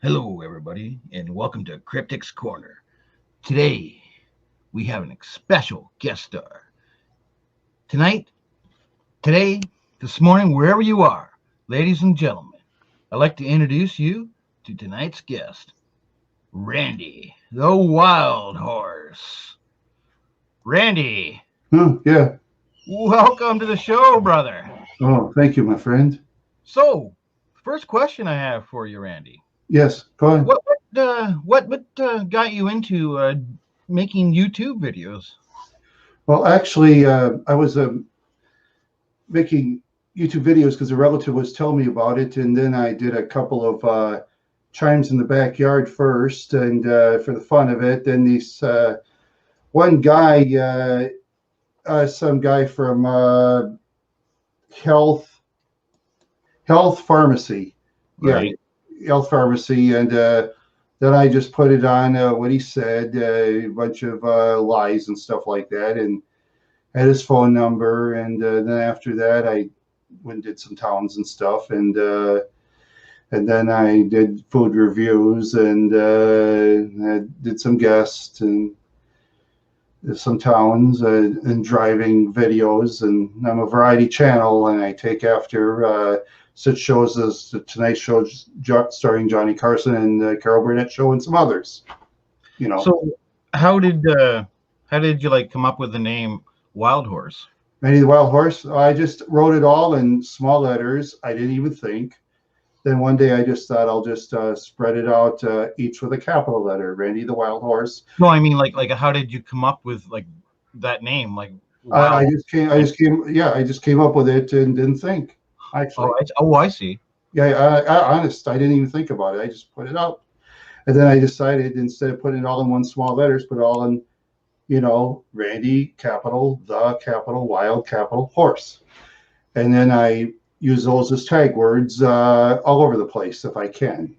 Hello, everybody, and welcome to Cryptic's Corner. Today, we have a special guest star. Tonight, today, this morning, wherever you are, ladies and gentlemen, I'd like to introduce you to tonight's guest, Randy, the Wild Horse. Randy, Yeah. welcome to the show, brother. Oh, thank you, my friend. So, first question I have for you, Randy. Yes, go ahead. What got you into making YouTube videos? Well, actually, I was making YouTube videos because a relative was telling me about it, and then I did a couple of chimes in the backyard first, and for the fun of it. Then this one guy, some guy from health pharmacy, Right. health pharmacy, and then I just put it on what he said, a bunch of lies and stuff like that, and had his phone number. And then after that, I went and did some towns and stuff, and then I did food reviews, and I did some guests and some towns and driving videos. And I'm a variety channel, and I take after such shows as the Tonight Show starring Johnny Carson and the Carol Burnett Show and some others. So how did you like come up with the name Wild Horse? Randy the Wild Horse. I just wrote it all in small letters. I didn't even think. Then one day I just thought I'll just spread it out, each with a capital letter. Randy the Wild Horse. No, I mean like how did you come up with like that name? Like I just came up with it and didn't think. Actually, I see. yeah, honest, I didn't even think about it. I just put it out, and then I decided instead of putting it all in one small letters, put it all in, Randy capital the capital Wild capital Horse, and then I use those as tag words all over the place if I can.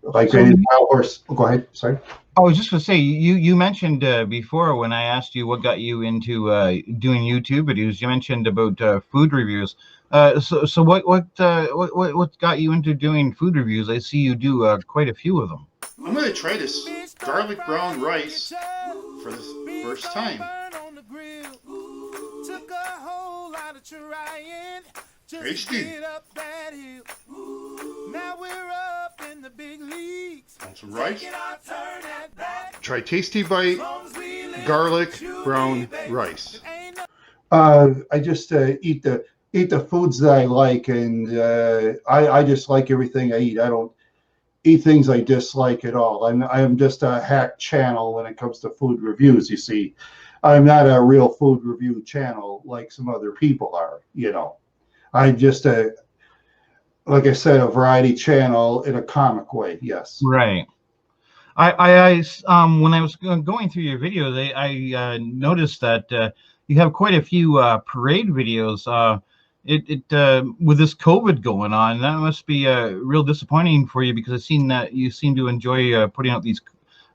Like So Randy the Wild Horse. Oh, go ahead. Sorry. I was just gonna say you mentioned before when I asked you what got you into doing YouTube videos, you mentioned about food reviews. So what got you into doing food reviews? I see you do quite a few of them. I'm going to try this garlic brown rice for the first time. Tasty. Want some rice? Try Tasty Bite garlic brown rice. I just eat the foods that I like, and I just like everything I eat. I don't eat things I dislike at all. I'm just a hack channel when it comes to food reviews. You see, I'm not a real food review channel like some other people are. I'm just like I said, a variety channel in a comic way. Yes. Right. I when I was going through your videos, I noticed that you have quite a few parade videos. With this COVID going on, that must be real disappointing for you because I've seen that you seem to enjoy putting out these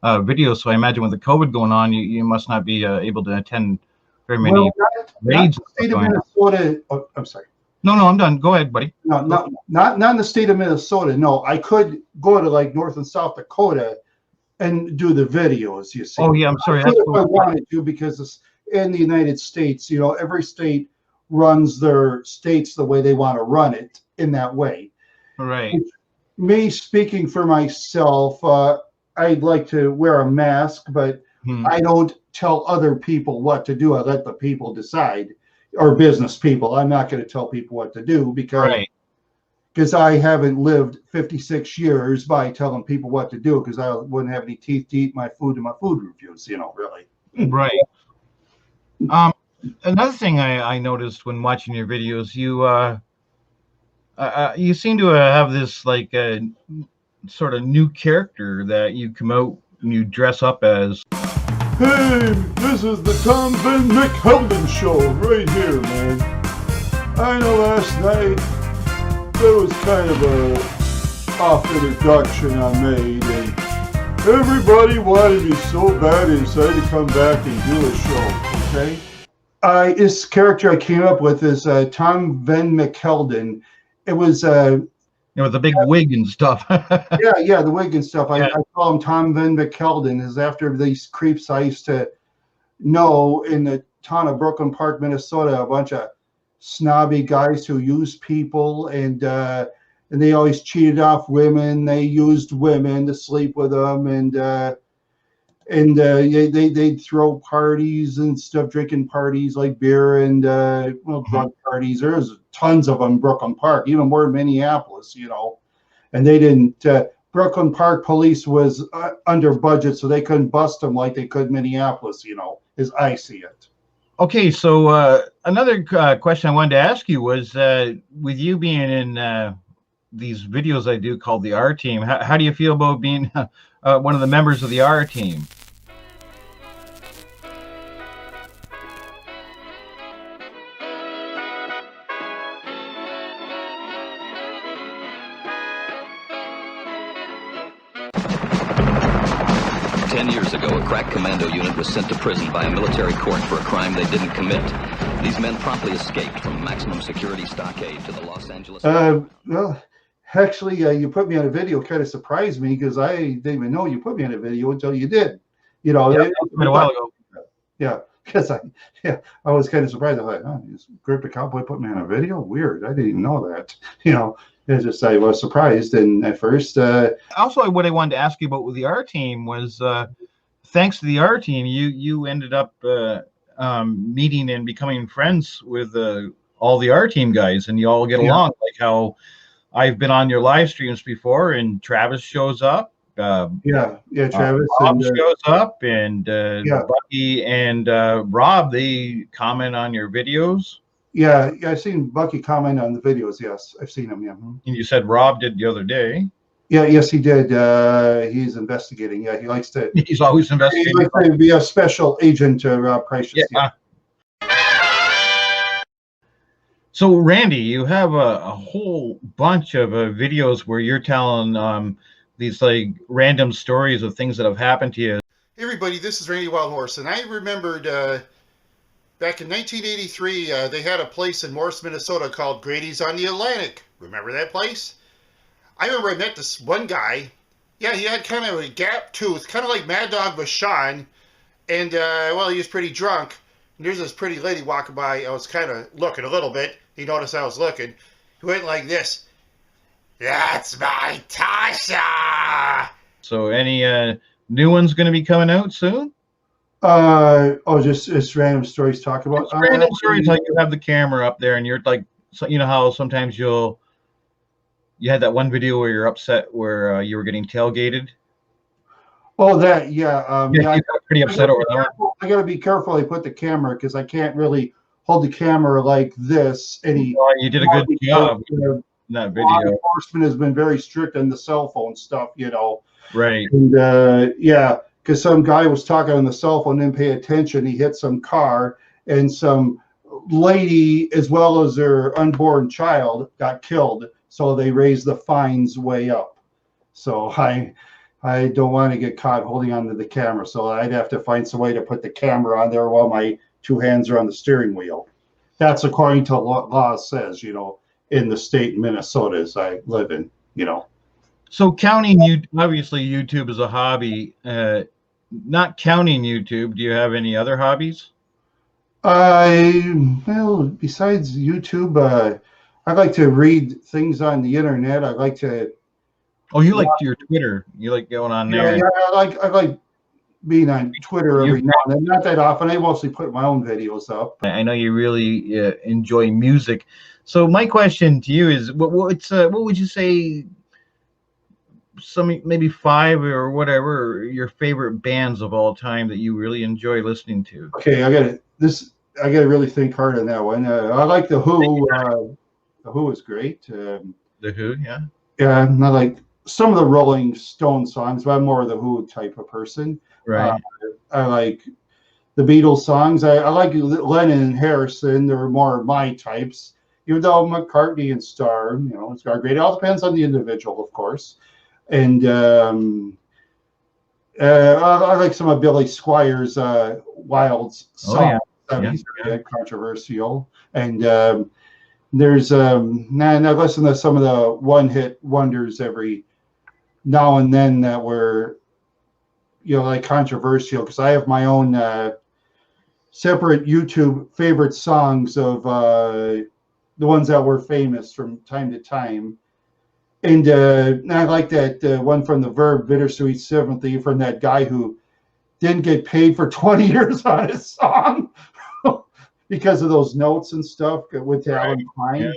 videos. So I imagine with the COVID going on, you must not be able to attend very many parades. Not the state of Minnesota. Oh, I'm sorry. No, I'm done. Go ahead, buddy. No, not in the state of Minnesota. No, I could go to like North and South Dakota and do the videos. You see. Oh yeah, I'm sorry. I wanted to because it's in the United States. Every state runs their states the way they want to run it in that way. Right. Me speaking for myself, I'd like to wear a mask, but I don't tell other people what to do. I let the people decide. Or business people. I'm not going to tell people what to do because I haven't lived 56 years by telling people what to do because I wouldn't have any teeth to eat my food in my food reviews, really. Right. Another thing I noticed when watching your videos, you seem to have this like sort of new character that you come out and you dress up as. Hey, this is the Tom Van McHelden show right here, man. I know last night there was kind of a off introduction I made, and everybody wanted me so bad they decided to come back and do a show, okay? This character I came up with is Tom Van McHelden. It was with the big wig and stuff. Yeah, the wig and stuff. Yeah. I call him Tom Van McKeldin, is after these creeps I used to know in the town of Brooklyn Park, Minnesota, a bunch of snobby guys who used people, and they always cheated off women. They used women to sleep with them, and they'd throw parties and stuff, drinking parties like beer and drug parties. There's tons of them in Brooklyn Park, even more in Minneapolis, and they didn't. Brooklyn Park police was under budget, so they couldn't bust them like they could Minneapolis, as I see it. Okay, so another question I wanted to ask you was, with you being in these videos I do called the R Team, how do you feel about being one of the members of the R Team? 10 years ago, a crack commando unit was sent to prison by a military court for a crime they didn't commit. These men promptly escaped from maximum security stockade to the Los Angeles... Well, actually, you put me on a video kind of surprised me, because I didn't even know you put me on a video until you did. Yeah, a while ago. Yeah, because I was kind of surprised. I thought, oh, this Cryptic Cowboy put me on a video? Weird. I didn't even know that. It's just I was surprised, and at first. Also, what I wanted to ask you about with the R Team was, thanks to the R Team, you ended up meeting and becoming friends with all the R Team guys, and you all get along. Like how I've been on your live streams before, and Travis shows up. Travis Rob shows up, and Bucky and Rob, they comment on your videos. Yeah, I've seen Bucky comment on the videos. Yes, I've seen him. Yeah. And you said Rob did the other day. Yeah, yes, he did. He's investigating. Yeah, he likes to. He's always investigating. He likes to be a special agent, Precious. Yeah. So, Randy, you have a whole bunch of videos where you're telling these like random stories of things that have happened to you. Hey, everybody, this is Randythewildhorse, and I remembered back in 1983, they had a place in Morris, Minnesota called Grady's on the Atlantic. Remember that place? I remember I met this one guy. Yeah, he had kind of a gap tooth, kind of like Mad Dog Vachon, and he was pretty drunk. And there's this pretty lady walking by. I was kind of looking a little bit. He noticed I was looking. He went like this. That's my Tasha! So any new ones going to be coming out soon? Just random stories talk about. Random stories, like you have the camera up there and you're like, so you know how sometimes you had that one video where you're upset where you were getting tailgated. Oh, that, yeah. You got pretty upset over that. I got to be careful. I put the camera because I can't really hold the camera like this. You did a good job in that video. Law enforcement has been very strict on the cell phone stuff, Right. And because some guy was talking on the cell phone, didn't pay attention. He hit some car, and some lady, as well as their unborn child, got killed. So they raised the fines way up. So I don't want to get caught holding onto the camera. So I'd have to find some way to put the camera on there while my two hands are on the steering wheel. That's according to what law says, in the state of Minnesota as I live in, So counting you, obviously YouTube is a hobby. Not counting YouTube, do you have any other hobbies? Besides YouTube, I like to read things on the internet. I like to. Oh, you like your Twitter? You like going on there? Yeah, I like being on Twitter every now and then. Not that often. I mostly put my own videos up. I know you really enjoy music. So my question to you is, what would you say? Maybe 5 or whatever your favorite bands of all time that you really enjoy listening to. Okay, I gotta really think hard on that one. I like the Who. The Who is great. The Who, yeah. Yeah, I like some of the Rolling Stone songs, but I'm more of the Who type of person. Right. I like the Beatles songs. I like Lennon and Harrison. They're more my types. Even though McCartney and Starr, it's got great. It all depends on the individual, of course. And I like some of Billy Squire's Wild songs. Oh, yeah. He's very controversial. And There's now listen to some of the one-hit wonders every now and then that were, you know, like controversial, because I have my own separate YouTube favorite songs of the ones that were famous from time to time. And I like that one from the Verb, Bittersweet Sympathy, from that guy who didn't get paid for 20 years on his song because of those notes and stuff with Alan Klein.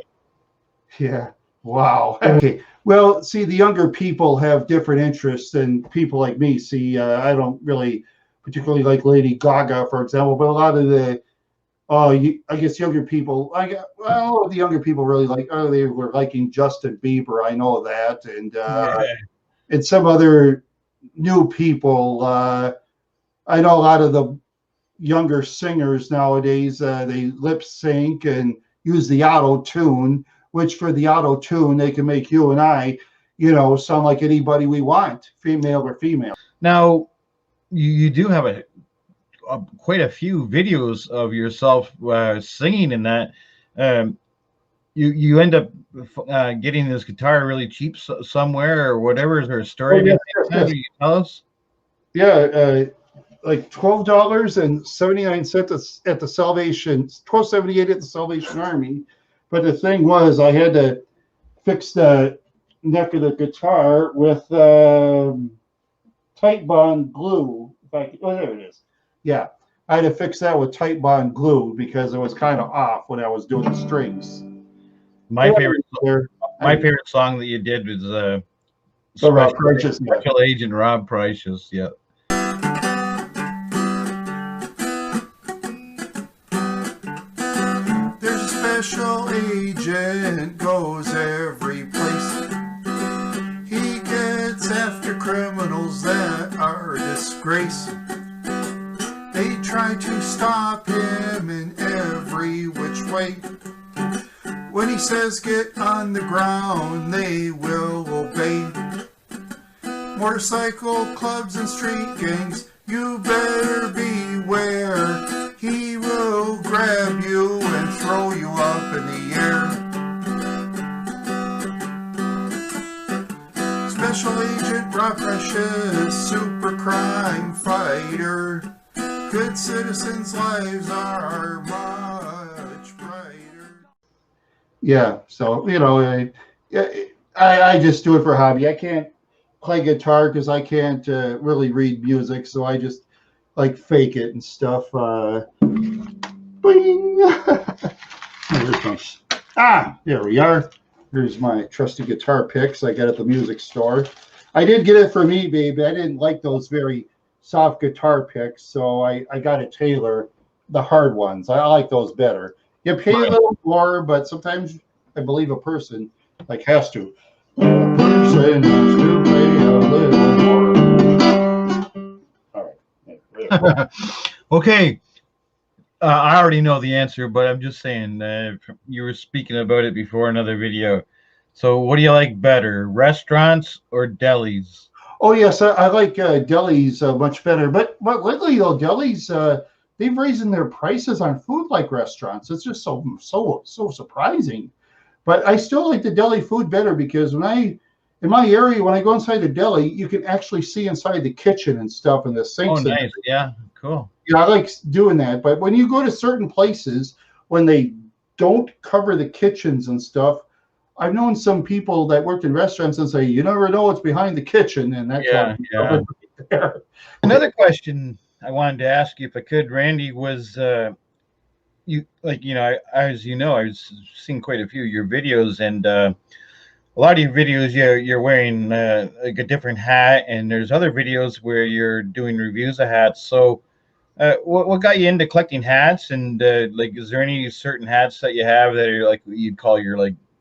Yeah. Wow. Okay. Well, see, the younger people have different interests than people like me. See, I don't really particularly like Lady Gaga, for example, but a lot of the, I guess younger people, the younger people really like, they were liking Justin Bieber. I know that. And some other new people. I know a lot of the younger singers nowadays, they lip sync and use the auto tune, which for the auto tune, they can make you and I, you know, sound like anybody we want, female or female. Now, you do have quite a few videos of yourself singing in that. You end up getting this guitar really cheap somewhere or whatever. Is there a story? Yes. Can you tell us? Yeah, like $12.79 at the Salvation, $12.78 at the Salvation Army. But the thing was, I had to fix the neck of the guitar with Tight Bond glue. There it is. Yeah, I had to fix that with Tight Bond glue because it was kind of off when I was doing the strings. My favorite song that you did was Special Agent Rob Precious. Yeah. There's a special agent goes every place. He gets after criminals that are a disgrace. They try to stop him in every which way. When he says get on the ground, they will obey. Motorcycle clubs and street gangs, you better beware. He will grab you and throw you up in the air. Special Agent Rob Precious, super crime fighter. Good citizens' lives are much brighter. Yeah, so, you know, I just do it for hobby. I can't play guitar because I can't really read music, so I just like fake it and stuff. Bing! There we are. Here's my trusty guitar picks I got at the music store. I did get it from eBay, but I didn't like those very soft guitar picks, so I got a Taylor, the hard ones. I like those better. You pay a little more, but sometimes I believe a person has to. A person has to pay a little more. All right. Okay. I already know the answer, but I'm just saying, you were speaking about it before another video. So what do you like better, restaurants or delis? Oh, yes, I like delis much better. But lately, though, delis, they've raised their prices on food like restaurants. It's just so surprising. But I still like the deli food better because in my area, when I go inside the deli, you can actually see inside the kitchen and stuff and the sinks. Oh, nice. Yeah, cool. Yeah, I like doing that. But when you go to certain places, when they don't cover the kitchens and stuff, I've known some people that worked in restaurants and say, you never know what's behind the kitchen. And that's right there. Another question I wanted to ask you, if I could, Randy, was I was seeing quite a few of your videos, and a lot of your videos, you're wearing like a different hat, and there's other videos where you're doing reviews of hats. So what got you into collecting hats? And is there any certain hats that you have that are like you'd call your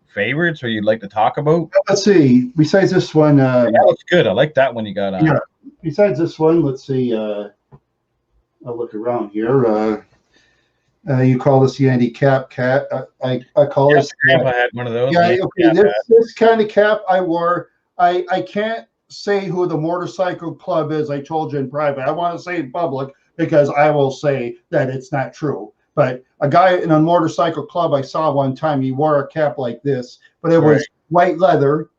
favorites or you'd like to talk about? Let's see. Besides this one, that looks good. I like that one you got on. Yeah. Besides this one, let's see. I'll look around here. You call this the handicap cap. I call this. Grandpa had one of those. Yeah. Okay. This kind of cap I wore. I can't say who the motorcycle club is. I told you in private. I want to say in public because I will say that it's not true. But a guy in a motorcycle club I saw one time, he wore a cap like this, but it was white leather.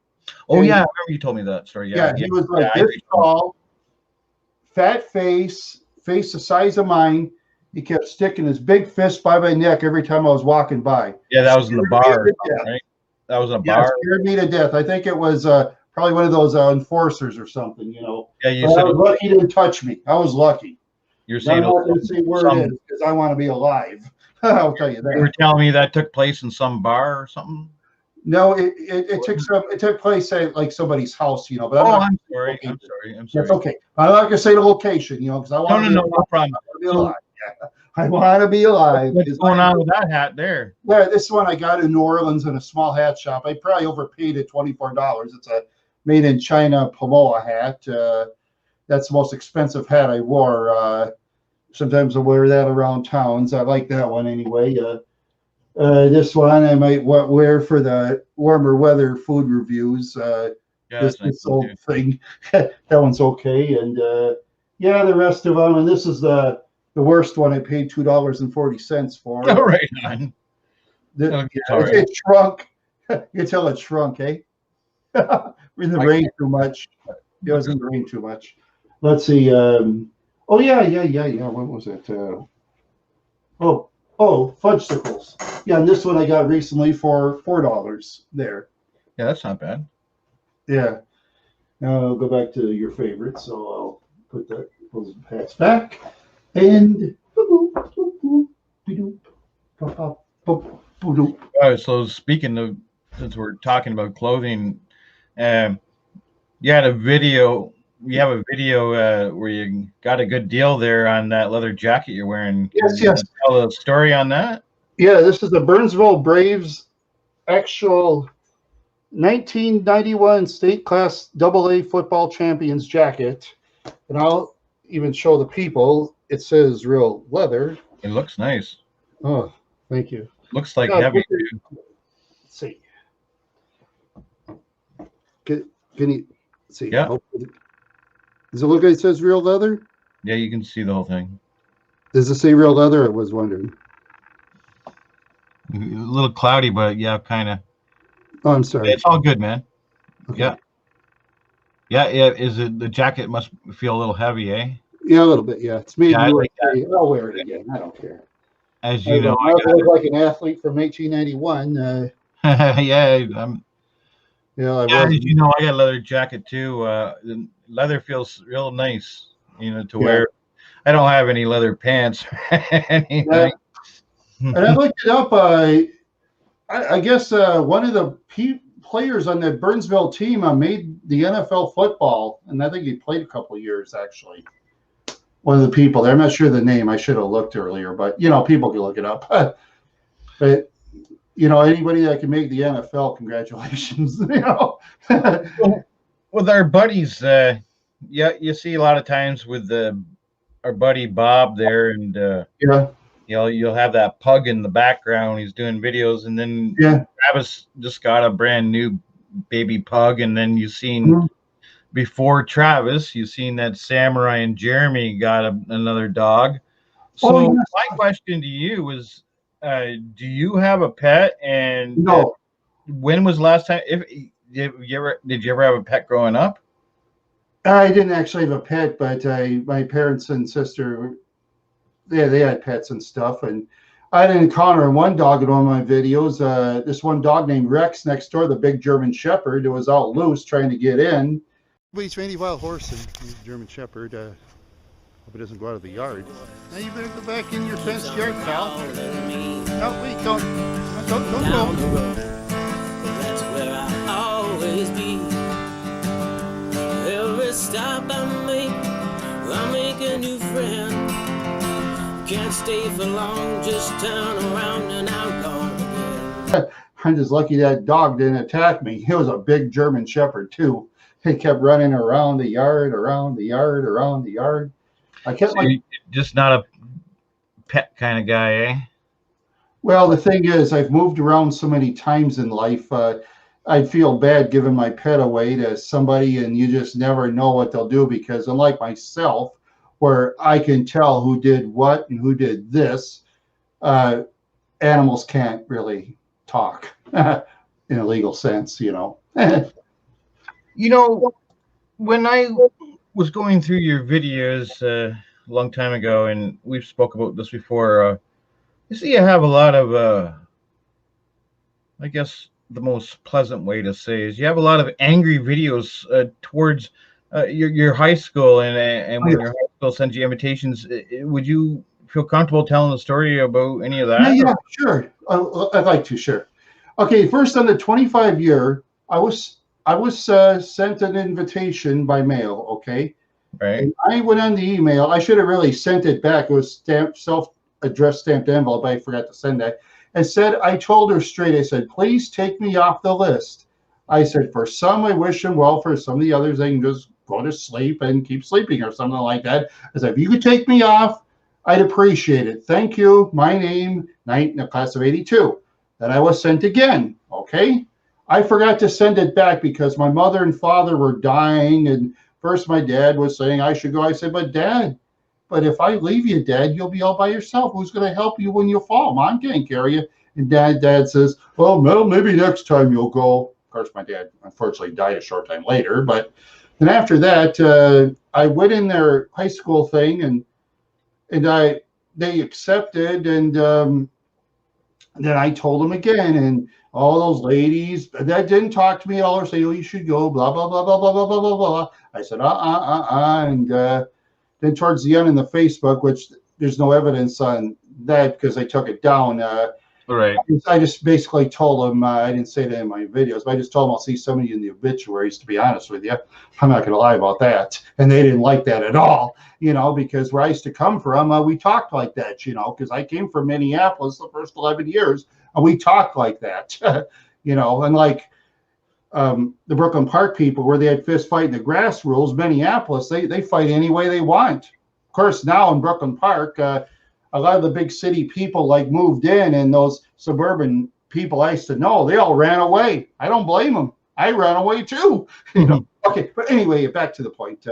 Oh, yeah, I remember you told me that story. Yeah, he was like this tall, fat face the size of mine. He kept sticking his big fist by my neck every time I was walking by. Yeah, that was in the bar, right? That was in a bar. Scared me to death. I think it was probably one of those enforcers or something, you know. Yeah, you but said I was lucky he didn't touch me. I was lucky. You're saying I'm not going to say where it is because I want to be alive. I'll tell you that. You were telling me that took place in some bar or something? No, it took place at like somebody's house, you know. But I'm sorry. That's okay. I'm not going to say the location, you know, because I want no problem. to be alive. Yeah. I want to be alive. What's going on with that hat there? Yeah, this one I got in New Orleans in a small hat shop. I probably overpaid it $24. It's a made in China Pomoa hat. That's the most expensive hat I wore. Sometimes I wear that around towns. I like that one anyway. This one I might wear for the warmer weather food reviews. This old thing, that one's okay. And yeah, the rest of them. And this is the worst one. I paid $2.40 for. Oh, right on. It shrunk. You can tell it shrunk, eh? In the rain too much. It was in the rain too much. Let's see. Oh yeah. What was it? Oh, fudgesicles. Yeah, and this one I got recently for $4 there. Yeah, that's not bad. Yeah. Now I'll go back to your favorite. So I'll put those hats back. And all right, so speaking of, since we're talking about clothing, you have a video where you got a good deal there on that leather jacket you're wearing. Yes. Tell a story on that. Yeah, this is the Burnsville Braves actual 1991 state class AA football champions jacket, and I'll even show the people. It says real leather. It looks nice. Oh, thank you. Looks like heavy. Let's see. Can you see? Yeah. Does it look like it says real leather? Yeah, you can see the whole thing. Does it say real leather? I was wondering. A little cloudy, but yeah, kind of. Oh, I'm sorry. It's all good, man. Okay. Yeah. Is it the jacket must feel a little heavy, eh? Yeah, a little bit. Yeah, it's made. Yeah, I'll wear it again. I don't care. As you know, I look like an athlete from 1991. Yeah, as you know, I got a leather jacket too. The leather feels real nice, you know, to wear. I don't have any leather pants or anything. And I looked it up. I guess one of the players on that Burnsville team made the NFL football, and I think he played a couple of years actually. One of the people there, I'm not sure the name. I should have looked earlier, but you know, people can look it up. But you know, anybody that can make the NFL, congratulations. You know, with our buddies, you see a lot of times with our buddy Bob there, and you'll have that pug in the background. He's doing videos, and then Travis just got a brand new baby pug, and then you've seen before Travis, you've seen that Samurai and Jeremy got another dog. So my question to you is, do you have a pet? And no. When was the last time? Did you ever have a pet growing up? I didn't actually have a pet, but my parents and sister, they had pets and stuff, and I had an encounter one dog in one of my videos. This one dog named Rex next door, the big German Shepherd, who was out loose trying to get in. It's Randy Wildhorse and German Shepherd. Hope it doesn't go out of the yard. Now you better go back in your fenced yard, pal. No, wait, don't go. That's where I'll always be. Every stop I make a new friend. Can't stay for long, just turn around and I'm gone again. I'm just lucky that dog didn't attack me. He was a big German Shepherd too. He kept running around the yard. I kept just not a pet kind of guy, eh? Well, the thing is, I've moved around so many times in life. I'd feel bad giving my pet away to somebody, and you just never know what they'll do, because unlike myself, where I can tell who did what and who did this, animals can't really talk in a legal sense, you know. You know, when I was going through your videos a long time ago, and we've spoke about this before, you see you have a lot of, I guess the most pleasant way to say is you have a lot of angry videos towards your high school, and when your high school sends you invitations, would you feel comfortable telling the story about any of that? Yeah, sure. I'd like to, sure. Okay, first on the 25 year, I was sent an invitation by mail, okay? Right. And I went on the email. I should have really sent it back. It was stamped, self-addressed stamped envelope. I forgot to send that. And said, I told her straight, I said, please take me off the list. I said, for some, I wish them well. For some of the others, they can just go to sleep and keep sleeping or something like that. I said, if you could take me off, I'd appreciate it. Thank you. My name, in the class of 82. Then I was sent again, okay? I forgot to send it back because my mother and father were dying. And first my dad was saying I should go. I said, but Dad, but if I leave you, Dad, you'll be all by yourself. Who's going to help you when you fall? Mom can't carry you. And Dad says, well, maybe next time you'll go. Of course, my dad unfortunately died a short time later. But then after that, I went in their high school thing, and they accepted. And then I told them again, and all those ladies that didn't talk to me at all or say, oh, you should go, blah, blah, blah, blah, blah, blah, blah, blah, blah. I said, And then towards the end in the Facebook, which there's no evidence on that because I took it down. Right. I just basically told them, I didn't say that in my videos, but I just told them I'll see somebody in the obituaries, to be honest with you. I'm not going to lie about that. And they didn't like that at all, you know, because where I used to come from, we talked like that, you know, because I came from Minneapolis the first 11 years, and we talked like that, you know, and like the Brooklyn Park people where they had fist fight in the grass rules, Minneapolis, they fight any way they want. Of course, now in Brooklyn Park, a lot of the big city people like moved in, and those suburban people I used to know, they all ran away. I don't blame them. I ran away too. You know. Okay, but anyway, back to the point.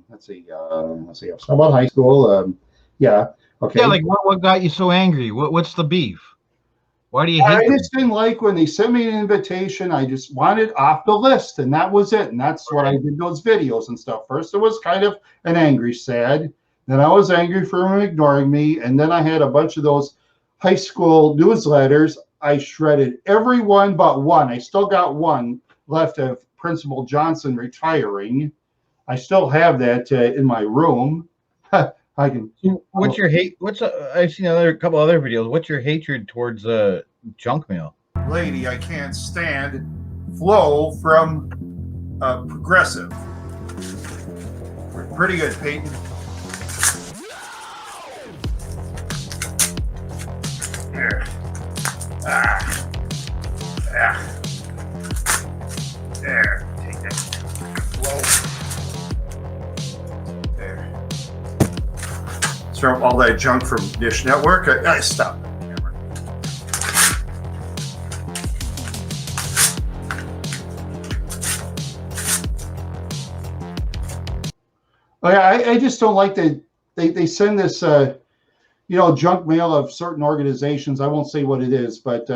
Let's see. How about high school? Yeah. Okay. Yeah, like what got you so angry? What's the beef? Why do you hate I them? just didn't like when they sent me an invitation. I just wanted off the list, and that was it. And that's what I did those videos and stuff. First, it was kind of an angry, sad. Then I was angry for him ignoring me. And then I had a bunch of those high school newsletters. I shredded every one but one. I still got one left of Principal Johnson retiring. I still have that in my room. I can. What's your hate? I've seen a couple other videos. What's your hatred towards junk mail? Lady, I can't stand flow from Progressive. Pretty good, Peyton. There. There. Take that. Whoa. There. Throw up all that junk from Dish Network. Stop that camera. I just don't like that they send this junk mail of certain organizations. I won't say what it is, but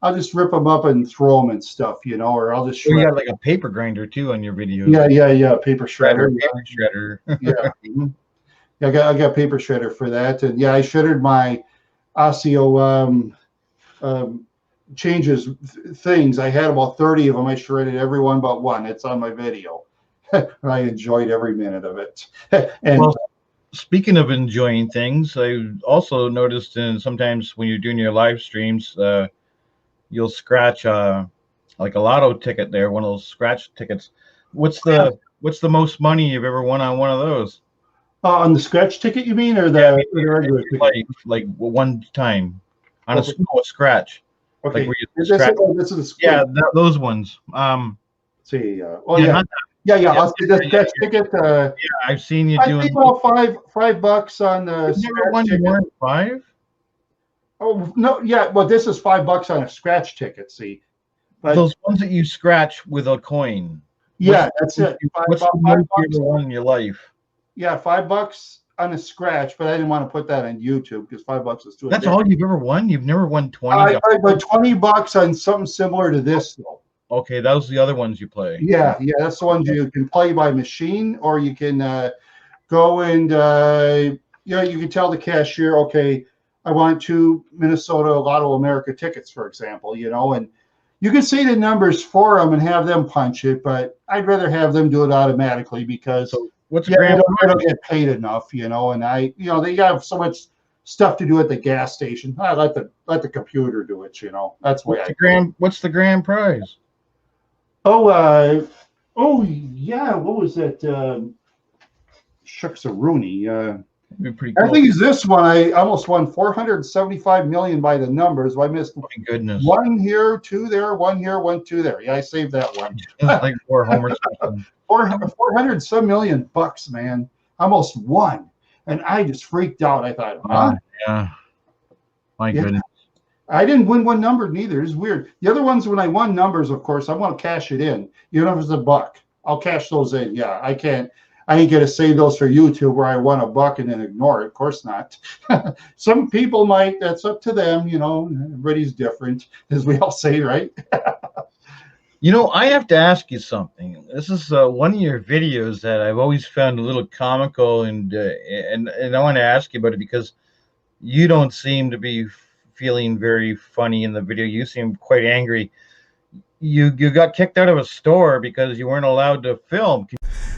I'll just rip them up and throw them and stuff, or I'll just shred. You got like a paper grinder too on your videos. Yeah, paper shredder. Shredder. Yeah. I got paper shredder for that. And yeah, I shredded my Osseo changes things. I had about 30 of them. I shredded every one but one. It's on my video. I enjoyed every minute of it. And well, speaking of enjoying things, I also noticed sometimes when you're doing your live streams, you'll scratch like a lotto ticket there, one of those scratch tickets. What's the most money you've ever won on one of those? On the scratch ticket, you mean, or the regular ticket? Like one time on a scratch. Okay. Like where you scratch. Those ones. See. Yeah, I'll see the scratch ticket. Yeah, I've seen you doing. I think about $5 on the scratch ticket. 5? Oh no, yeah. Well, this is $5 on a scratch ticket. See, but those ones that you scratch with a coin. Yeah, that's it. What's the most you ever won in your life? Yeah, $5 on a scratch, but I didn't want to put that on YouTube because $5 is too. That's all you've ever won? You've never won 20? I put $20 on something similar to this, though. Okay, those are the other ones you play. Yeah, that's the ones you can play by machine, or you can go and you can tell the cashier, okay, I want 2 Minnesota Lotto America tickets, for example, and you can see the numbers for them and have them punch it, but I'd rather have them do it automatically because what's I don't get paid enough, and they have so much stuff to do at the gas station. I let the computer do it, That's the way what's the grand prize? Oh yeah, what was that? Shucks a Rooney. Pretty cool. I think it's this one. I almost won $475 million by the numbers. I missed one here, 2 there, 1 here, 1, 2 there. Yeah, I saved that one. Like 4 homers. 400 some million bucks, man. Almost won, and I just freaked out. I thought, yeah, my goodness. I didn't win one number neither. It's weird. The other ones, when I won numbers, of course, I want to cash it in. Even if it's $1, I'll cash those in. Yeah, I can't. I ain't gonna save those for YouTube where I won $1 and then ignore it. Of course not. Some people might. That's up to them. Everybody's different, as we all say, right? I have to ask you something. This is one of your videos that I've always found a little comical, and I want to ask you about it because you don't seem to be feeling very funny in the video. You seem quite angry. You got kicked out of a store because you weren't allowed to film.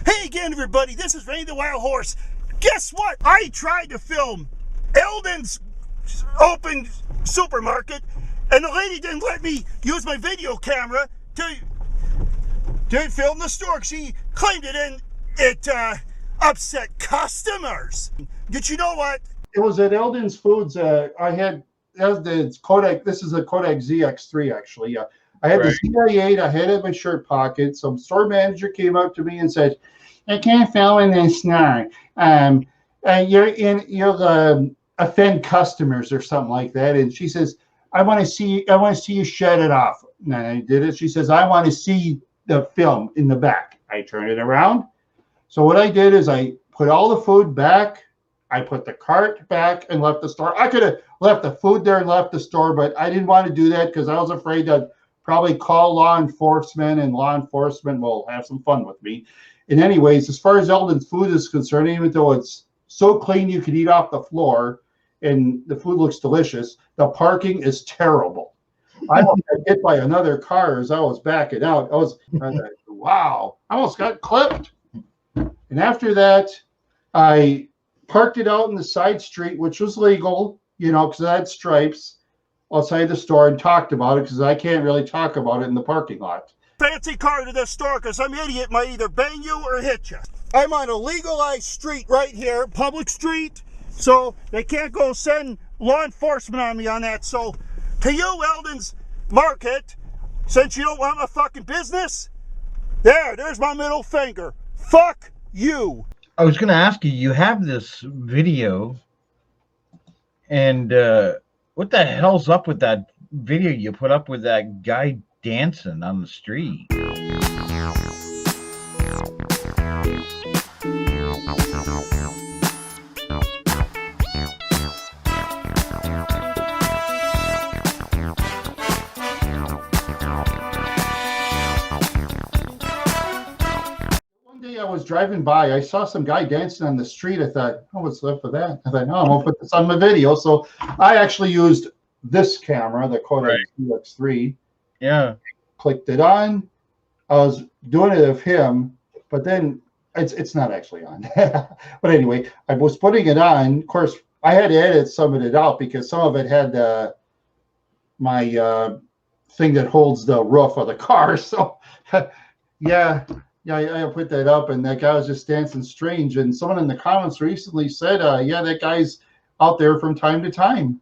Hey again, everybody, this is Randy the Wild Horse. Guess what? I tried to film Eldon's open supermarket, and the lady didn't let me use my video camera to film the store. She claimed it, and it upset customers. Did you know what? It was at Eldon's Foods. I had the Kodak. This is a Kodak ZX3, actually. I had the ZI-8. I had it in my shirt pocket. Some store manager came up to me and said, "I can't film in this now. You'll offend customers or something like that." And she says, "I want to see you shut it off." And I did it. She says, "I want to see the film in the back." I turned it around. So what I did is I put all the food back. I put the cart back and left the store. I could have left the food there and left the store, but I didn't want to do that because I was afraid that probably call law enforcement, and law enforcement will have some fun with me. And anyways, as far as Eldon's food is concerned, even though it's so clean you could eat off the floor and the food looks delicious, the parking is terrible. I almost got hit by another car as I was backing out. I was like, wow, I almost got clipped. And after that, I parked it out in the side street, which was legal, because I had stripes outside the store, and talked about it because I can't really talk about it in the parking lot. Fancy car to this store because some idiot might either bang you or hit you. I'm on a legalized street right here, public street, so they can't go send law enforcement on me on that. So to you, Eldon's Market, since you don't want my fucking business, there's my middle finger. Fuck you. I was going to ask you, you have this video, and what the hell's up with that video you put up with that guy dancing on the street? One day I was driving by, I saw some guy dancing on the street. I thought, oh, what's left for that? I thought, no, I'm going to put this on my video. So I actually used this camera, the Kodak ZX3. Yeah. Clicked it on. I was doing it of him, but then it's not actually on. But anyway, I was putting it on. Of course, I had to edit some of it out because some of it had my thing that holds the roof of the car. So yeah, I put that up, and that guy was just dancing strange. And someone in the comments recently said, yeah, that guy's out there from time to time.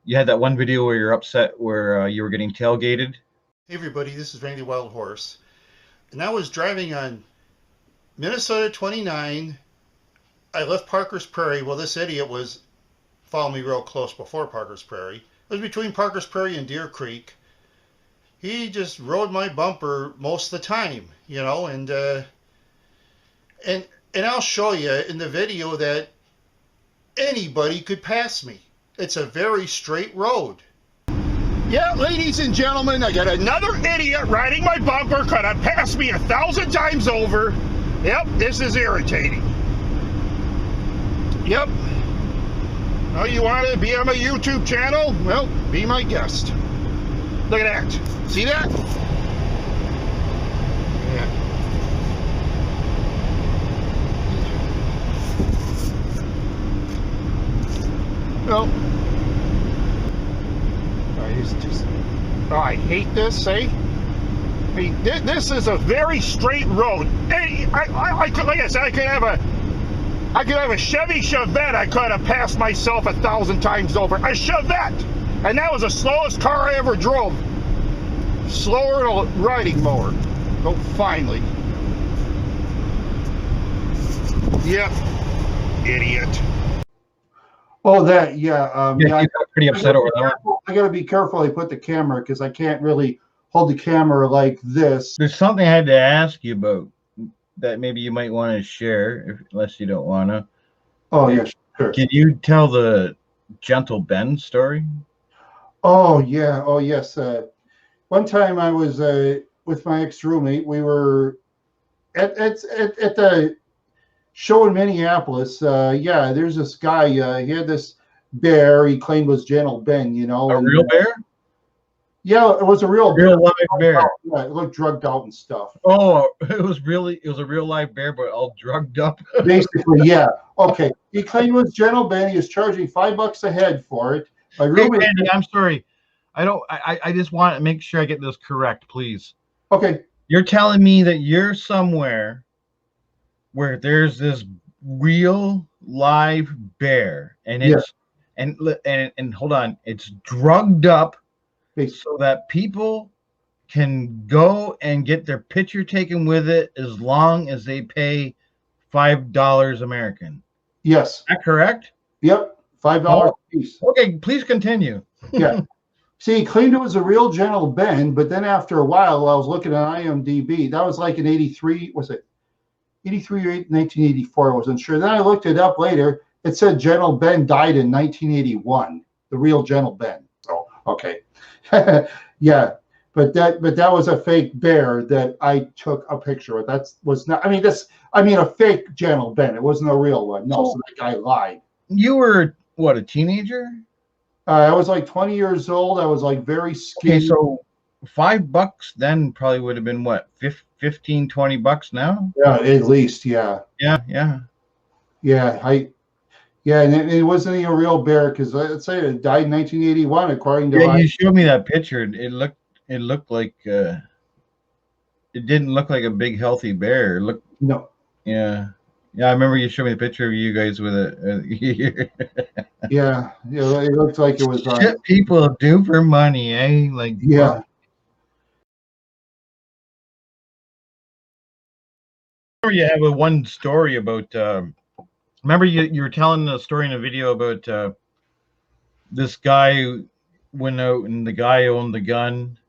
You had that one video where you're upset where you were getting tailgated. Hey everybody, this is Randy Wild Horse, and I was driving on Minnesota 29. I left Parker's Prairie. Well, this idiot was following me real close before Parker's Prairie. It was between Parker's Prairie and Deer Creek. He just rode my bumper most of the time, you know, and I'll show you in the video that anybody could pass me. It's a very straight road. Yeah, ladies and gentlemen, I got another idiot riding my bumper, could have passed me 1,000 times over. Yep, this is irritating. Yep. Oh, you want to be on my YouTube channel? Well, be my guest. Look at that. See that? Yeah. Well, he's just. Oh, I hate this. Eh? I mean, this is a very straight road. Hey, I could, like I said, I could have a Chevy Chevette. I could have passed myself 1,000 times over. A Chevette, and that was the slowest car I ever drove. Slower than a riding mower. Oh, finally. Yep, idiot. Oh, that, yeah. Yeah, you got pretty upset over that. I got to be careful. I put the camera because I can't really hold the camera like this. There's something I had to ask you about that maybe you might want to share, unless you don't want to. Oh, yeah, sure. Can you tell the Gentle Ben story? Oh, yeah. Oh, yes. One time I was with my ex-roommate. We were at the show in Minneapolis. Yeah, there's this guy. He had this bear he claimed was Gentle Ben, you know. A real bear? Yeah, it was a real live bear. Yeah, it looked drugged out and stuff. Oh, it was a real live bear, but all drugged up. Basically, yeah. Okay. He claimed it was Gentle Ben. He was charging $5 a head for it. My roommate. Hey, Randy, I'm sorry. I just want to make sure I get this correct, please. Okay. You're telling me that you're somewhere where there's this real live bear, and it's and hold on, it's drugged up so that people can go and get their picture taken with it as long as they pay $5 American. Yes. Is that correct? Yep. $5 a piece. Okay, please continue. Yeah. See, he claimed it was a real Gentle Ben, but then after a while, I was looking at IMDb. That was like in 83. Was it 83 or 1984? I wasn't sure. Then I looked it up later. It said Gentle Ben died in 1981. The real Gentle Ben. So, okay. Yeah. But that was a fake bear that I took a picture with. That was not. I mean, a fake Gentle Ben. It wasn't a real one. No, so that guy lied. You were what, a teenager? I was like 20 years old. I was like very skinny. Okay, so $5 then probably would have been what, 15, $20 now? Yeah, at least, yeah. Yeah. And it wasn't even a real bear because let's say it died in 1981, according to. Yeah, you showed me that picture. It looked like it didn't look like a big healthy bear. It looked. No. Yeah. Yeah, I remember you showed me the picture of you guys with it. Yeah, it looked like it was. Shit people do for money, eh? Like, yeah. You have one story about. Remember, you were telling a story in a video about this guy who went out and the guy owned the gun.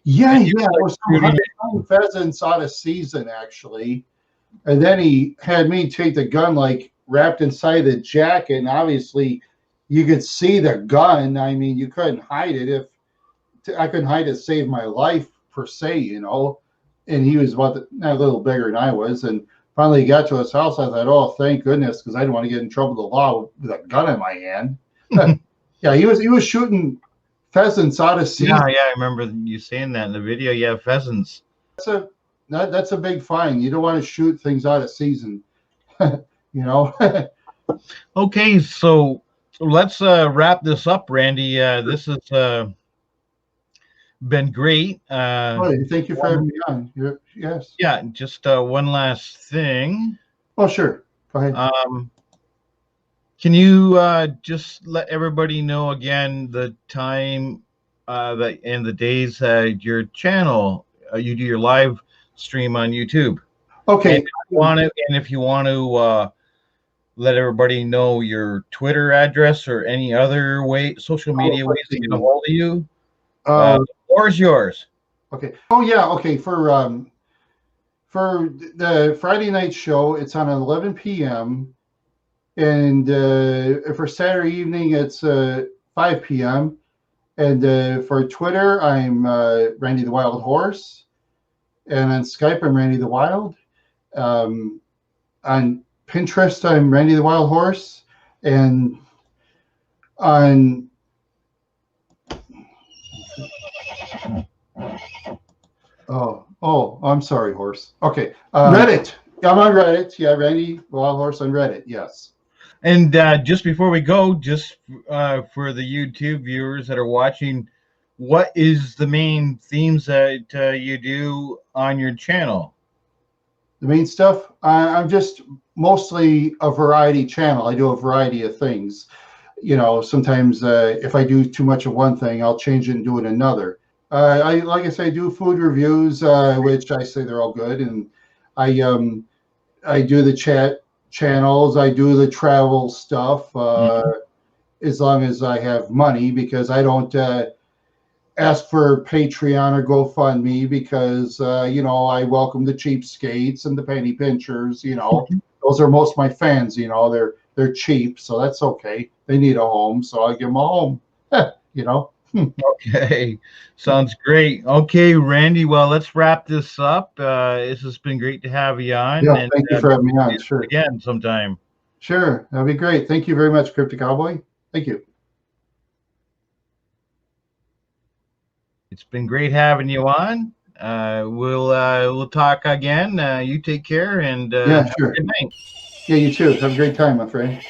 Yeah. There was some 100 pheasants out of season actually. And then he had me take the gun like wrapped inside the jacket, and obviously you could see the gun. I mean, you couldn't hide it. I couldn't hide it to save my life per se, you know. And he was a little bigger than I was. And finally he got to his house. I thought, oh, thank goodness, because I didn't want to get in trouble with the law with a gun in my hand. Yeah, he was shooting pheasants out of season. Yeah, I remember you saying that in the video. Yeah, pheasants. That's a big fine. You don't want to shoot things out of season, you know. Okay, so let's wrap this up, Randy. This has been great. Thank you for having me on. Yes. Yeah, just one last thing. Oh, sure. Go ahead. Can you just let everybody know again the time and the days your channel you do your live stream on YouTube? Okay. And if you want to let everybody know your Twitter address or any other social media ways to get a hold of you, the floor is yours. Okay. Oh yeah. Okay. For the Friday night show, it's on at 11 p.m. And for Saturday evening, it's 5 p.m. And for Twitter, I'm Randy the Wild Horse. And on Skype, I'm Randy the Wild. On Pinterest, I'm Randy the Wild Horse. And on I'm sorry, horse. Okay, Reddit. I'm on Reddit. Yeah, Randy Wild Horse on Reddit. Yes. And just before we go, just for the YouTube viewers that are watching, what is the main themes that you do on your channel? The main stuff, I'm just mostly a variety channel. I do a variety of things. You know, sometimes if I do too much of one thing, I'll change it and do it another. Like I say, I do food reviews, which I say they're all good, and I do the chat channels. I do the travel stuff as long as I have money, because I don't ask for Patreon or GoFundMe, because you know, I welcome the cheapskates and the penny pinchers. You know, those are most of my fans. You know, they're cheap, so that's okay. They need a home, so I give them a home. You know. Okay, sounds great. Okay, Randy, well, let's wrap this up. This has been great to have you on. Yeah, and thank you for having me on. Sure. Again sometime. Sure, that'd be great. Thank you very much, Cryptic Cowboy. Thank you. It's been great having you on. We'll talk again. You take care, and yeah, sure. Good night. Yeah, you too. Have a great time, my friend.